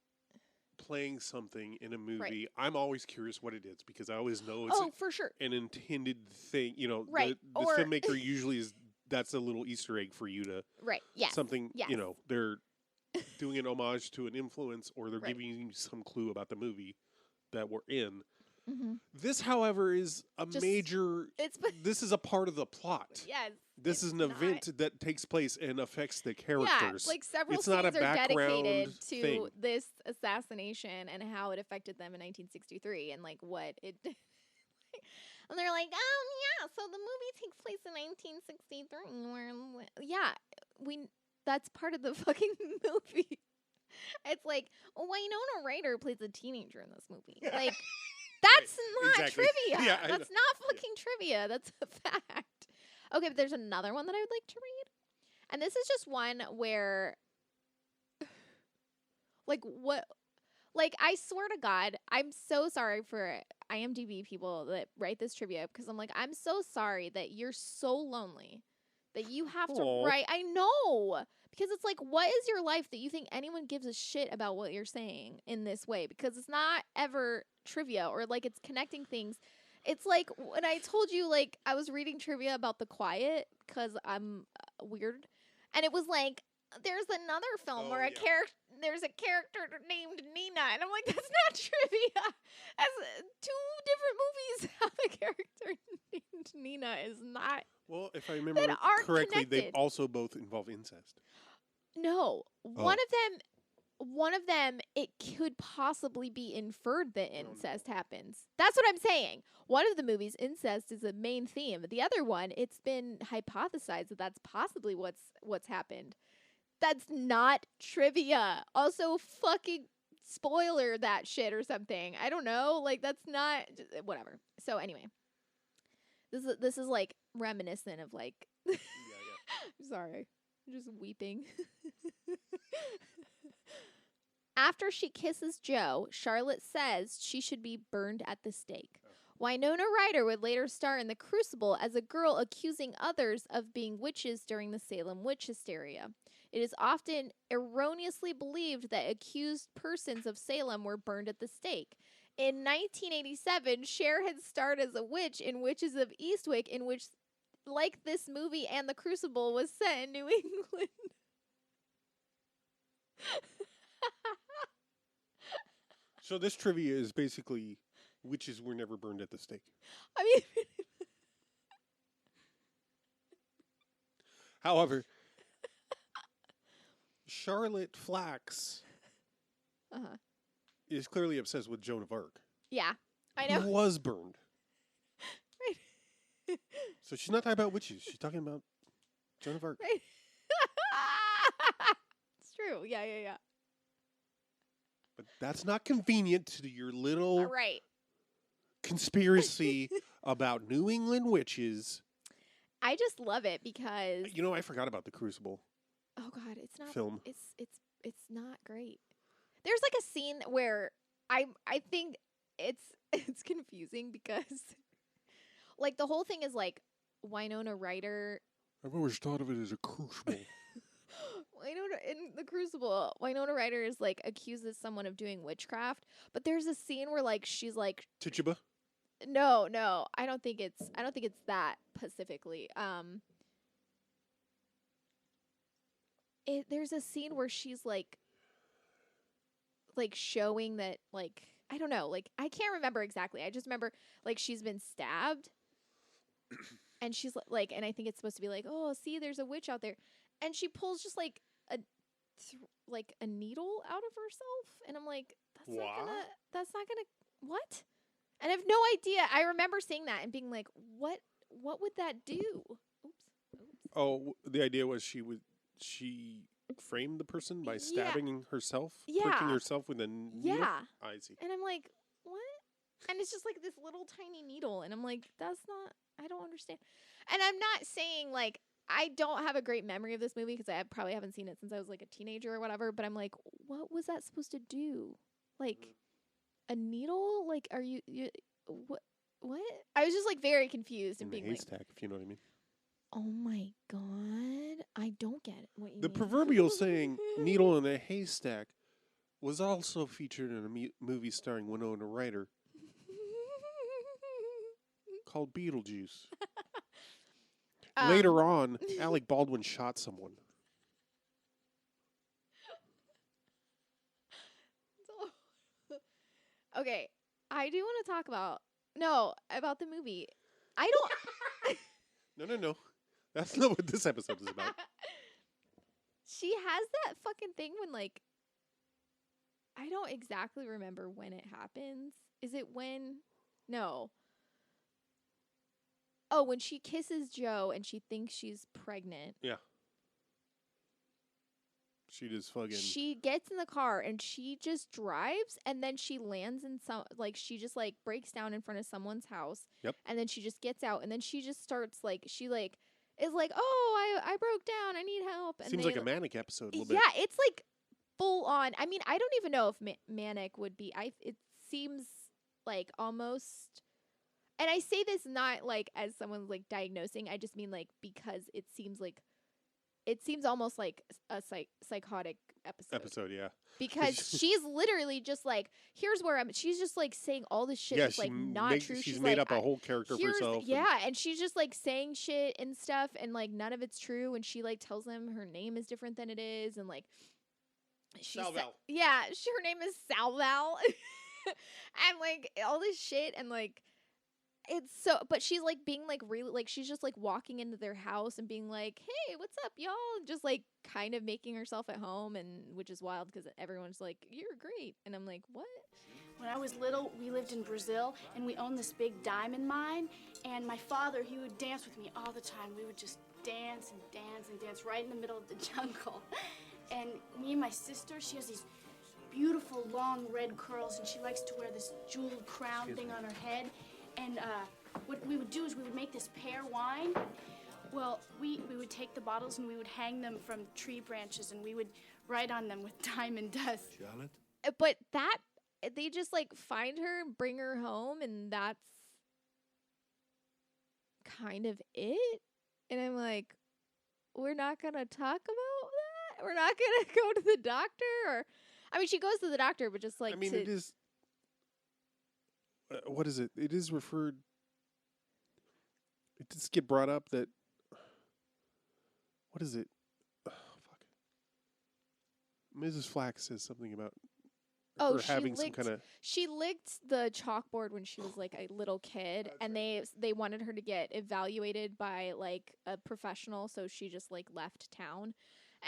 playing something in a movie, Right. I'm always curious what it is because I always know it's for sure. an intended thing. Right. The filmmaker usually that's a little Easter egg for you to right. Yes. something. Yes. They're doing an homage to an influence, or they're Right. giving you some clue about the movie that we're in. Mm-hmm. This, however, is a major. This is a part of the plot. Yes. This is an event that takes place and affects the characters. Yeah, like several it's scenes not a are background dedicated to thing. this assassination and how it affected them in 1963 and like what it. And they're like, yeah, so the movie takes place in 1963. Where that's part of the fucking movie. It's like, Winona Ryder plays a teenager in this movie. Like, that's not trivia. Yeah, that's not fucking trivia. That's a fact. Okay, but there's another one that I would like to read. And this is just one where, I swear to God, I'm so sorry for IMDb people that write this trivia because I'm like, I'm so sorry that you're so lonely that you have to write. I know. Because it's like, what is your life that you think anyone gives a shit about what you're saying in this way? Because it's not ever trivia or like it's connecting things. It's like when I told you, like, I was reading trivia about The Quiet because I'm weird. And it was like, there's another film where there's a character named Nina. And I'm like, that's not trivia. As two different movies have a character named Nina is not. Well, if I remember correctly, they also both involve incest. No. One of them, it could possibly be inferred that incest happens. That's what I'm saying. One of the movies, incest is a main theme. The other one, it's been hypothesized that that's possibly what's happened. That's not trivia. Also, fucking spoiler that shit or something. I don't know. Like, that's not whatever. So anyway, this is like reminiscent of like. Yeah. I'm sorry, I'm just weeping. After she kisses Joe, Charlotte says she should be burned at the stake. Winona Ryder would later star in The Crucible as a girl accusing others of being witches during the Salem witch hysteria. It is often erroneously believed that accused persons of Salem were burned at the stake. In 1987, Cher had starred as a witch in Witches of Eastwick, in which, like this movie and The Crucible, was set in New England. So this trivia is basically witches were never burned at the stake. I mean, however, Charlotte Flax is clearly obsessed with Joan of Arc. Yeah, I know. Who was burned. Right. So she's not talking about witches. She's talking about Joan of Arc. Right. It's true. Yeah. But that's not convenient to your little right. conspiracy about New England witches. I just love it because I forgot about The Crucible. Oh God, it's not film. It's not great. There's like a scene where I think it's confusing because like the whole thing is like Winona Ryder. I've always thought of it as a crucible. In The Crucible, Winona Ryder is like accuses someone of doing witchcraft, but there's a scene where like she's like Tituba? No, I don't think it's that specifically. There's a scene where she's like showing that like I don't know, like I can't remember exactly. I just remember like she's been stabbed, and she's like, and I think it's supposed to be like, oh, see, there's a witch out there, and she pulls just like a needle out of herself, and I'm like, that's not gonna what? And I have no idea. I remember seeing that and being like, what would that do? Oops. Oh, the idea was she frame the person by Yeah. stabbing herself, Yeah. pricking herself with a needle. Yeah. I see. And I'm like, what? And it's just like this little tiny needle. And I'm like, I don't understand. And I'm not saying like, I don't have a great memory of this movie because I probably haven't seen it since I was like a teenager or whatever. But I'm like, what was that supposed to do? Like a needle? Like, are you what? What? I was just like very confused and In the being like, haystack, if you know what I mean. oh my God. I don't get it. What you The mean. proverbial saying, needle in a haystack, was also featured in a movie starring Winona Ryder called Beetlejuice. Later on, Alec Baldwin shot someone. Okay, I do want to talk about the movie. I don't. No. That's not what this episode is about. She has that fucking thing when like I don't exactly remember when it happens. Is it when? No. Oh, when she kisses Joe and she thinks she's pregnant. Yeah. She just fucking... She gets in the car and she just drives and then she lands in she just like breaks down in front of someone's house. Yep. And then she just gets out and then she just starts like, she like is like, oh, I broke down. I need help. And Seems like a Manic episode a little bit. Yeah, it's like full on. I mean, I don't even know if Manic would be. It seems like almost... And I say this not like as someone's like diagnosing. I just mean like because it seems almost like a psychotic episode. Yeah. Because she's literally just like, here's where I'm. She's just like saying all this shit that's like not true. She's made like, up a whole character for herself. Yeah, and she's just like saying shit and stuff, and like none of it's true. And she like tells them her name is different than it is, and like Salval. Her name is Salval, and like all this shit, and like. It's so, but she's like being like really like she's just like walking into their house and being like, "Hey, what's up, y'all?" And just like kind of making herself at home, and which is wild because everyone's like, "You're great," and I'm like, "What?" When I was little, we lived in Brazil, and we owned this big diamond mine. And my father, he would dance with me all the time. We would just dance and dance and dance right in the middle of the jungle. And me and my sister, she has these beautiful long red curls, and she likes to wear this jeweled crown thing on her head. And what we would do is we would make this pear wine. Well, we would take the bottles and we would hang them from tree branches and we would write on them with diamond dust. Charlotte? But that, they just like find her and bring her home and that's kind of it. And I'm like, we're not going to talk about that? We're not going to go to the doctor? Or, I mean, she goes to the doctor, but just like it is... what is it? It is referred... It does get brought up that... What is it? Oh, fuck. Mrs. Flack says something about her having some kind of... She licked the chalkboard when she was like a little kid, and they wanted her to get evaluated by like a professional, so she just like left town.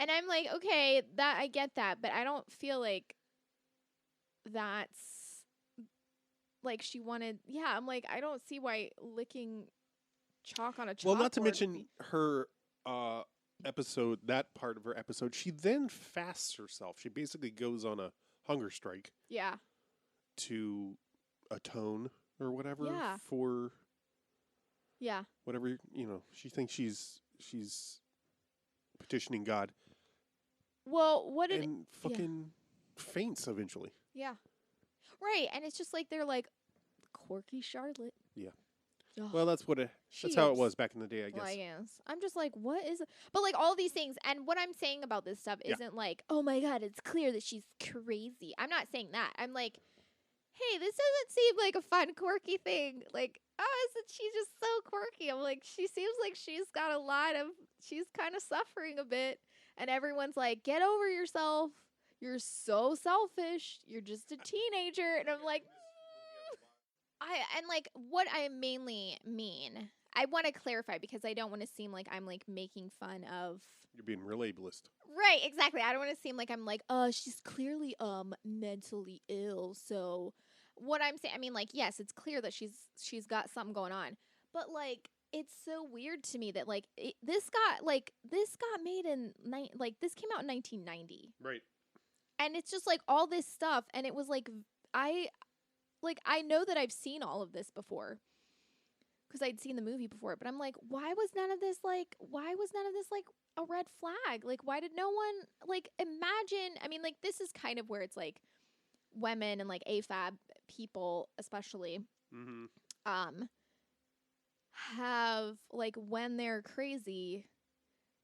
And I'm like, okay, that I get that, but I don't feel like that's like she wanted. Yeah, I'm like, I don't see why licking chalk on a chalkboard. Well, not to mention her episode, that part of her episode, she then fasts herself. She basically goes on a hunger strike. Yeah. To atone or whatever Yeah. for Yeah. whatever, you know, she thinks she's petitioning God. Well, what did and fucking faints eventually. Yeah. Right, and it's just like they're like quirky Charlotte. Yeah. Ugh. Well, that's how it was back in the day, I guess. Well, I guess. I'm just like, what is it? But like all these things, and what I'm saying about this stuff isn't like, oh my God, it's clear that she's crazy. I'm not saying that. I'm like, hey, this doesn't seem like a fun, quirky thing. Like, oh, she's just so quirky. I'm like, she seems like she's got she's kind of suffering a bit. And everyone's like, get over yourself. You're so selfish. You're just a teenager. And I'm like, and like what I mainly mean, I want to clarify because I don't want to seem like I'm like making fun of. You're being real ableist. Right, exactly. I don't want to seem like I'm like, oh, she's clearly mentally ill. So what I'm saying, I mean, like, yes, it's clear that she's got something going on, but like it's so weird to me that like this got made in this came out in 1990. Right. And it's just like all this stuff, and it was like I know that I've seen all of this before because I'd seen the movie before, but I'm like, why was none of this like a red flag? Like, why did no one like imagine? I mean, like, this is kind of where it's like women and like AFAB people especially have like when they're crazy,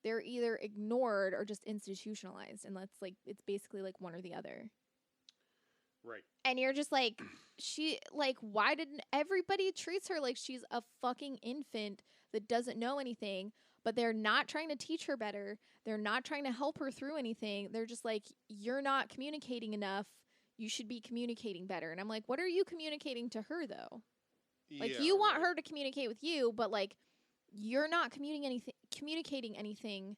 they're either ignored or just institutionalized, and that's like it's basically like one or the other. Right. And you're just like, why didn't everybody treats her like she's a fucking infant that doesn't know anything, but they're not trying to teach her better. They're not trying to help her through anything. They're just like, you're not communicating enough. You should be communicating better. And I'm like, what are you communicating to her though? Like, you want her to communicate with you, but like, you're not communicating anything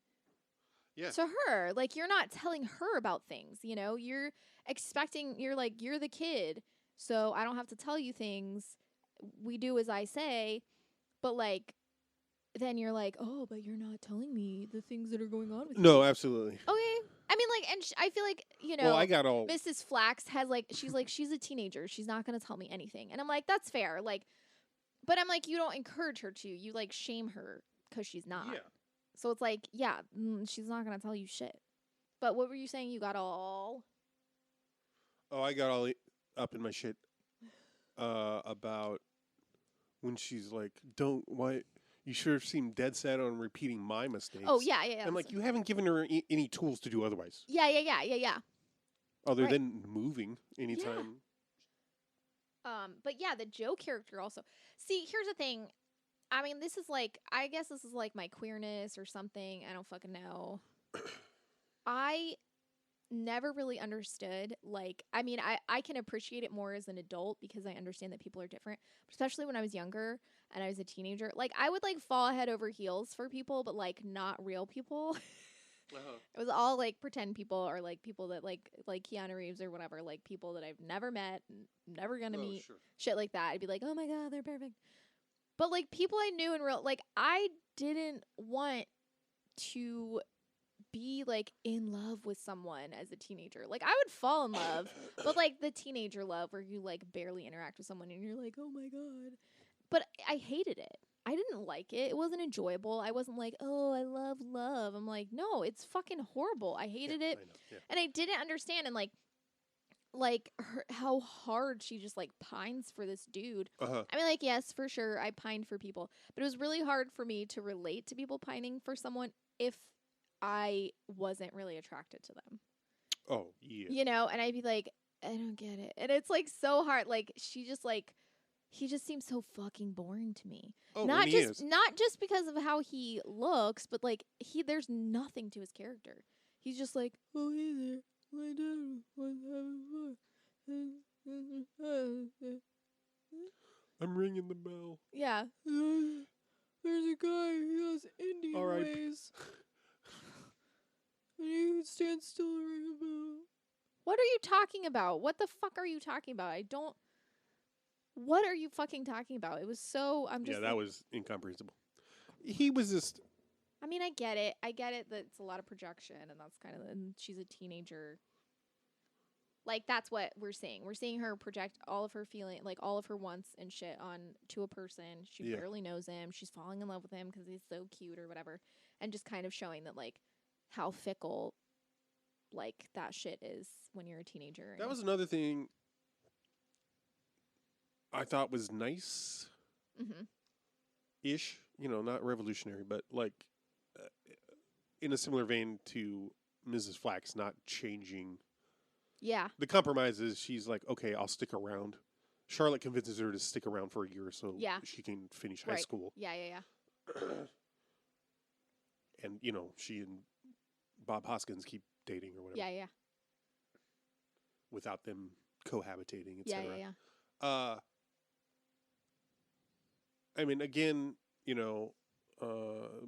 to her. Like, you're not telling her about things, you know? You're expecting, you're like, you're the kid, so I don't have to tell you things. We do as I say. But like, then you're like, oh, but you're not telling me the things that are going on with you. No, absolutely. Okay. I mean, like, and I feel like, you know, well, I got all Mrs. Flax has like, she's a teenager. She's not going to tell me anything. And I'm like, that's fair. Like, but I'm like, you don't encourage her to. You like shame her because she's not. Yeah. So it's like, yeah, she's not going to tell you shit. But what were you saying? You got all... Oh, I got all up in my shit about when she's like, you should have seemed dead set on repeating my mistakes. Oh, yeah. I'm like, you haven't given her any tools to do otherwise. Yeah. Other than moving anytime. Yeah. But yeah, the Joe character also. See, here's the thing. I mean, this is like, I guess this is like my queerness or something. I don't fucking know. I never really understood, like, I mean, I can appreciate it more as an adult because I understand that people are different, especially when I was younger and I was a teenager. Like, I would like fall head over heels for people, but like not real people. It was all like pretend people or like people that like Keanu Reeves or whatever, like people that I've never met, never gonna meet, shit like that. I'd be like, oh my God, they're perfect. But like people I knew in real, like I didn't want to be like in love with someone as a teenager. Like I would fall in love, but like the teenager love where you like barely interact with someone and you're like, oh my God. But I hated it. I didn't like it. It wasn't enjoyable. I wasn't like, oh, I love love. I'm like, no, it's fucking horrible. I hated it. I know, yeah. And I didn't understand. And like how hard she just like pines for this dude. I mean, like, yes, for sure, I pined for people, but it was really hard for me to relate to people pining for someone if I wasn't really attracted to them. Oh, yeah. You know, and I'd be like, I don't get it. And it's like so hard. Like she just like, he just seems so fucking boring to me. Oh, not just because of how he looks, but like there's nothing to his character. He's just like, oh, hey there. My dad was having fun. I'm ringing the bell. Yeah. There's a guy who has Indian ways. And he would stand still and ring a bell. What are you talking about? What the fuck are you talking about? What are you fucking talking about? It was so... Yeah, that was incomprehensible. He was just... I mean, I get it. I get it that it's a lot of projection, and that's kind of... And she's a teenager. Like, that's what we're seeing. We're seeing her project all of her feeling, like, all of her wants and shit to a person. She barely knows him. She's falling in love with him because he's so cute or whatever. And just kind of showing that, like, how fickle, like, that shit is when you're a teenager. That was another thing I thought was nice. Ish. You know, not revolutionary, but, like, in a similar vein to Mrs. Flax not changing. Yeah. The compromise is she's like, okay, I'll stick around. Charlotte convinces her to stick around for a year so she can finish high school. Yeah. And, you know, she and Bob Hoskins keep dating or whatever. Yeah. Without them cohabitating, etc. Yeah. I mean, again, you know,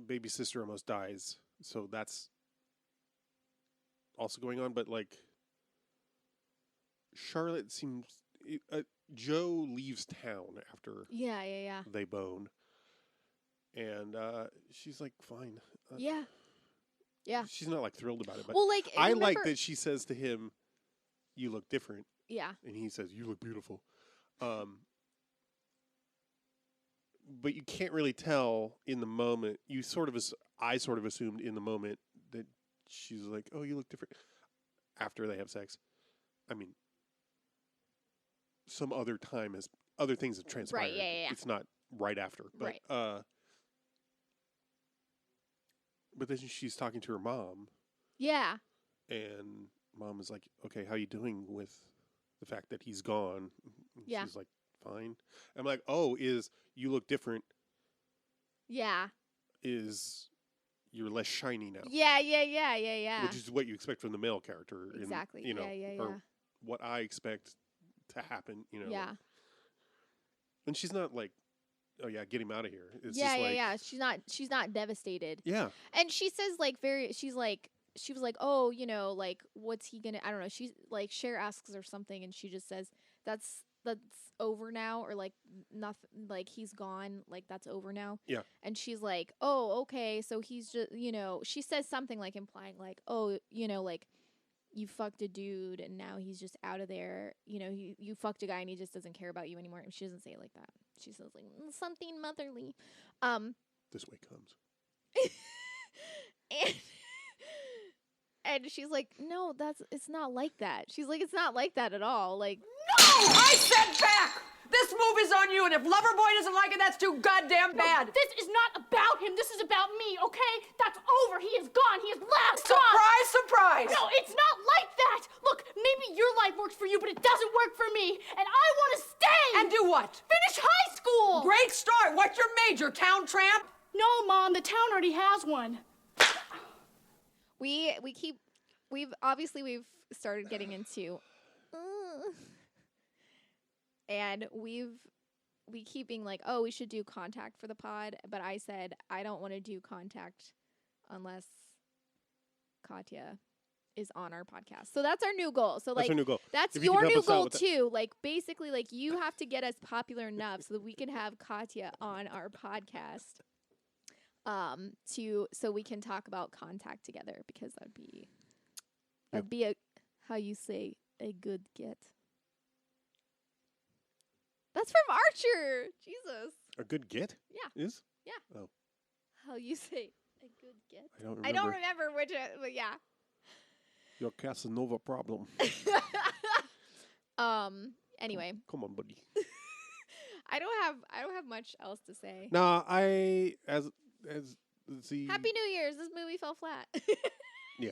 baby sister almost dies, so that's also going on. But like, Charlotte seems Joe leaves town after Yeah. they bone, And she's like, fine. Yeah. Yeah. She's not like thrilled about it, but Well, like, I like remember- that she says to him, "You look different," Yeah. and he says, "You look beautiful." But you can't really tell in the moment. I sort of assumed in the moment that she's like, "Oh, you look different," after they have sex. I mean, some other things have transpired. Right, yeah. It's not right after. But, Right. But then she's talking to her mom, Yeah. and mom is like, "Okay, how you doing with the fact that he's gone?" And Yeah. she's like, "Fine." I'm like, "Oh, is you look different? Yeah. Is you're less shiny now?" Yeah. Which is what you expect from the male character. Exactly. Yeah. Or what I expect to happen. Yeah. And she's not like, "Oh yeah, get him out of here." It's Yeah. just like, She's not devastated. yeah. And she says like she was like, "Oh, like what's he gonna?" I don't know. She's like, Cher asks her something, and she just says, "That's over now," or like nothing, like he's gone, like that's over now. Yeah. And she's like, "Oh, okay, so he's just," she says something like implying like, "Oh, like you fucked a dude and now he's just out of there. You fucked a guy and he just doesn't care about you anymore." And she doesn't say it like that. She says like something motherly. This way comes. And she's like, "No, it's not like that." She's like, "It's not like that at all." Like, No! I said back! This move is on you, and if Loverboy doesn't like it, that's too goddamn bad. This is not about him. This is about me, okay? That's over. He is gone. He is left. Gone. Surprise, surprise! No, it's not like that. Look, maybe your life works for you, but it doesn't work for me. And I want to stay. And do what? Finish high school. Great start. What's your major, town tramp? No, Mom, the town already has one. we've started getting into, and we keep being like, "Oh, we should do contact for the pod," but I said I don't want to do contact unless Katya is on our podcast. So that's our new goal. So That's like our new goal. that's If you can your help new us out goal with that. too. Like basically, like you have to get us popular enough so that we can have Katya on our podcast. So we can talk about contact together, because that'd be a, how you say, a good get. That's from Archer. Jesus. A good get? Yeah. Is? Yeah. Oh. How you say a good get? I don't remember. I don't remember which, but yeah. Your Casanova problem. Anyway, Come on, buddy. I don't have much else to say. No, as the Happy New Year's. This movie fell flat. Yeah.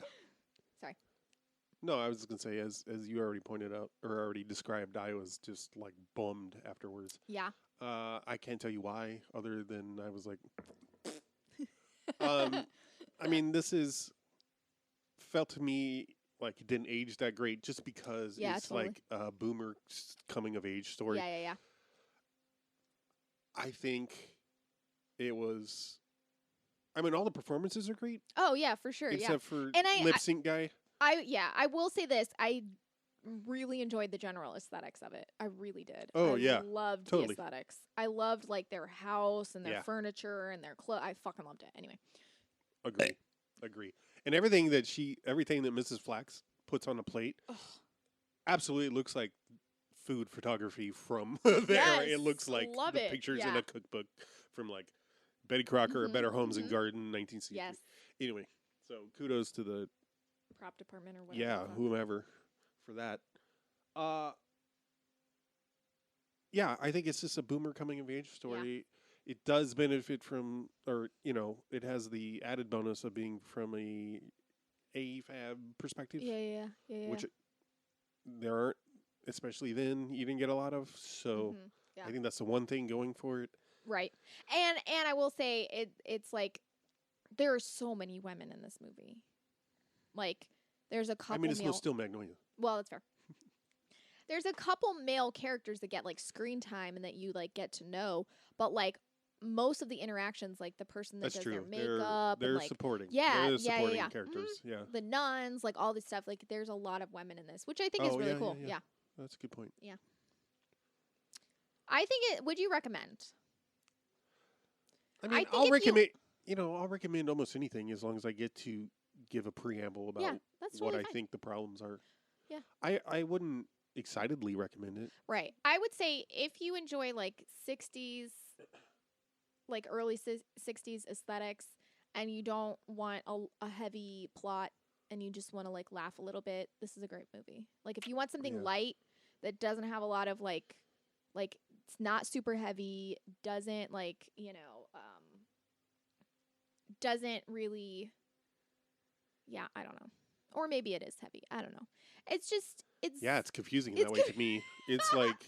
Sorry. No, I was just gonna say, as you already pointed out or already described, I was just like bummed afterwards. Yeah. I can't tell you why, other than I was like, I mean, felt to me like it didn't age that great, just because it's totally. like a boomer coming of age story. Yeah. I think it was. I mean, all the performances are great, Oh yeah, for sure. except for And I- lip sync guy. I will say this. I really enjoyed the general aesthetics of it. I really did. Oh, I yeah. loved Totally. the aesthetics. I loved like their house and their Yeah. furniture and their clothes. I fucking loved it. Anyway. Agree. And everything that Mrs. Flax puts on a plate, absolutely looks like food photography from there. Yes, It looks like love the it, pictures in yeah. a cookbook from like Betty Crocker or Mhm, Better Homes and mhm. Garden, 1960. Yes. Anyway, so kudos to the Prop department or whatever. whomever for that. Yeah, I think it's just a boomer coming of age story. It does benefit from, or it has the added bonus of being from a AFAB perspective, Yeah. which there aren't, especially then, you didn't get a lot of. So Mhm, yeah. I think that's the one thing going for it. Right. And I will say it's like there are so many women in this movie. Like there's a couple I mean, it's no male. Steel Magnolia. Well, that's fair. There's a couple male characters that get like screen time and that you like get to know, but like most of the interactions, like the person that That's does true. their makeup They're and like supporting. yeah, They're yeah, supporting yeah. characters. Yeah, the nuns, like all this stuff. Like there's a lot of women in this, which I think is Oh, really yeah, cool. yeah. Yeah. that's a good point. I think it. Would you recommend? I mean, think I'll if recommend. I'll recommend almost anything as long as I get to give a preamble about that's what totally I fine. think the problems are. Yeah. I wouldn't excitedly recommend it. Right. I would say if you enjoy like 60s, like early 60s aesthetics, and you don't want a heavy plot and you just want to like laugh a little bit, this is a great movie. Like if you want something light that doesn't have a lot of like it's not super heavy, doesn't like, doesn't really, I don't know. Or maybe it is heavy. I don't know. It's confusing that way to me. It's like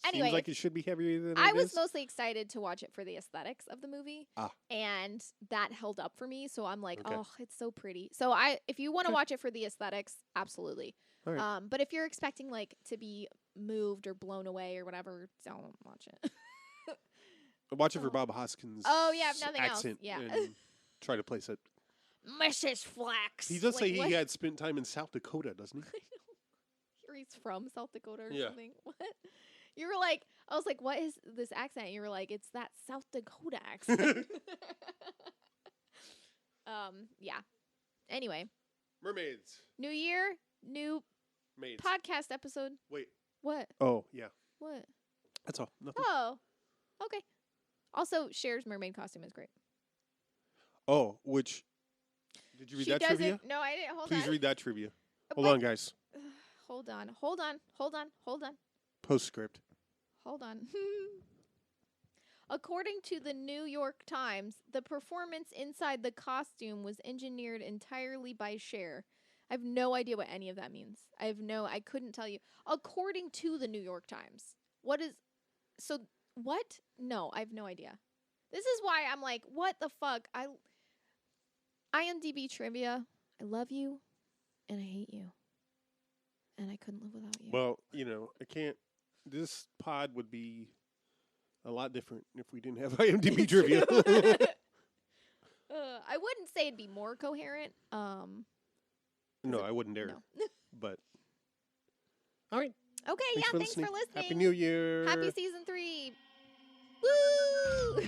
Anyway, seems like it should be heavier than I it was is. mostly excited to watch it for the aesthetics of the movie, and that held up for me. So I'm like, oh, it's so pretty. So if you want to watch it for the aesthetics, absolutely. All right. But if you're expecting like to be moved or blown away or whatever, don't watch it. Watch it for Bob Hoskins. Oh yeah, if nothing else, accent yeah. And try to place it. Mrs. Flax. He does say he had spent time in South Dakota, doesn't he? Or he's from South Dakota or Yeah. something. What? You were like, I was like, what is this accent? You were like, it's that South Dakota accent. Yeah. Anyway. Mermaids. New year, new Maids. podcast episode. Wait. What? Oh, yeah. What? That's all. Nothing. Oh. Okay. Also, Cher's mermaid costume is great. Oh, which... Did you read that trivia? No, I didn't. Hold on. Please read that trivia. Hold on, guys. Hold on. Postscript. Hold on. According to the New York Times, the performance inside the costume was engineered entirely by Cher. I have no idea what any of that means. I couldn't tell you. According to the New York Times. What? No, I have no idea. This is why I'm like, what the fuck? IMDb trivia. I love you and I hate you. And I couldn't live without you. Well, I can't. This pod would be a lot different if we didn't have IMDb trivia. I wouldn't say it'd be more coherent. No, I wouldn't dare. No. But all right. Okay, thanks for listening. Happy New Year. Happy season 3. Woo!